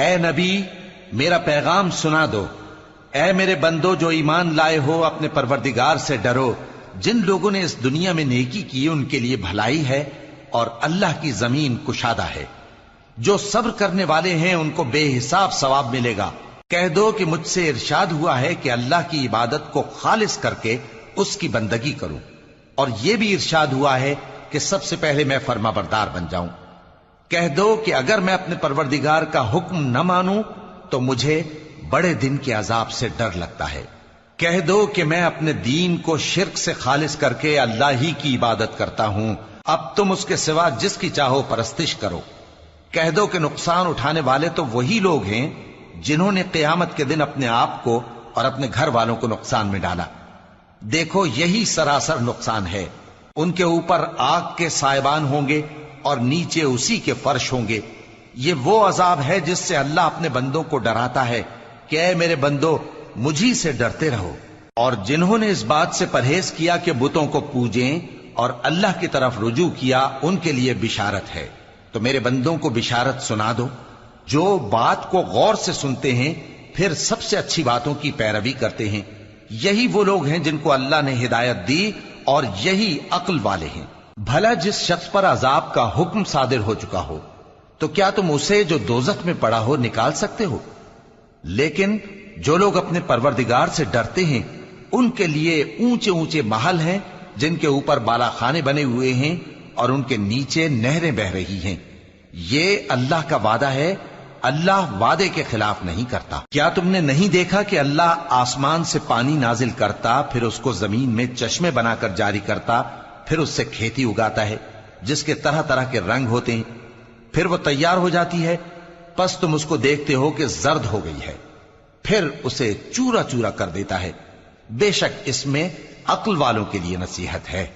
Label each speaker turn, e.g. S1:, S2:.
S1: اے نبی میرا پیغام سنا دو، اے میرے بندو جو ایمان لائے ہو اپنے پروردگار سے ڈرو۔ جن لوگوں نے اس دنیا میں نیکی کی ان کے لیے بھلائی ہے اور اللہ کی زمین کشادہ ہے۔ جو صبر کرنے والے ہیں ان کو بے حساب ثواب ملے گا۔ کہہ دو کہ مجھ سے ارشاد ہوا ہے کہ اللہ کی عبادت کو خالص کر کے اس کی بندگی کروں، اور یہ بھی ارشاد ہوا ہے کہ سب سے پہلے میں فرما بردار بن جاؤں۔ کہہ دو کہ اگر میں اپنے پروردگار کا حکم نہ مانوں تو مجھے بڑے دن کے عذاب سے ڈر لگتا ہے۔ کہہ دو کہ میں اپنے دین کو شرک سے خالص کر کے اللہ ہی کی عبادت کرتا ہوں، اب تم اس کے سوا جس کی چاہو پرستش کرو۔ کہہ دو کہ نقصان اٹھانے والے تو وہی لوگ ہیں جنہوں نے قیامت کے دن اپنے آپ کو اور اپنے گھر والوں کو نقصان میں ڈالا۔ دیکھو یہی سراسر نقصان ہے۔ ان کے اوپر آگ کے سائبان ہوں گے اور نیچے اسی کے فرش ہوں گے۔ یہ وہ عذاب ہے جس سے اللہ اپنے بندوں کو ڈراتا ہے کہ اے میرے بندو مجھی سے ڈرتے رہو، اور جنہوں نے اس بات سے پرہیز کیا کہ بتوں کو پوجیں اور اللہ کی طرف رجوع کیا ان کے لیے بشارت ہے۔ تو میرے بندوں کو بشارت سنا دو جو بات کو غور سے سنتے ہیں پھر سب سے اچھی باتوں کی پیروی کرتے ہیں۔ یہی وہ لوگ ہیں جن کو اللہ نے ہدایت دی اور یہی عقل والے ہیں۔ بھلا جس شخص پر عذاب کا حکم صادر ہو چکا ہو تو کیا تم اسے جو دوزخ میں پڑا ہو نکال سکتے ہو؟ لیکن جو لوگ اپنے پروردگار سے ڈرتے ہیں ان کے لیے اونچے اونچے محل ہیں جن کے اوپر بالا خانے بنے ہوئے ہیں اور ان کے نیچے نہریں بہ رہی ہیں۔ یہ اللہ کا وعدہ ہے، اللہ وعدے کے خلاف نہیں کرتا۔ کیا تم نے نہیں دیکھا کہ اللہ آسمان سے پانی نازل کرتا، پھر اس کو زمین میں چشمے بنا کر جاری کرتا، پھر اس سے کھیتی اگاتا ہے جس کے طرح طرح کے رنگ ہوتے ہیں، پھر وہ تیار ہو جاتی ہے، پس تم اس کو دیکھتے ہو کہ زرد ہو گئی ہے، پھر اسے چورا چورا کر دیتا ہے۔ بے شک اس میں عقل والوں کے لیے نصیحت ہے۔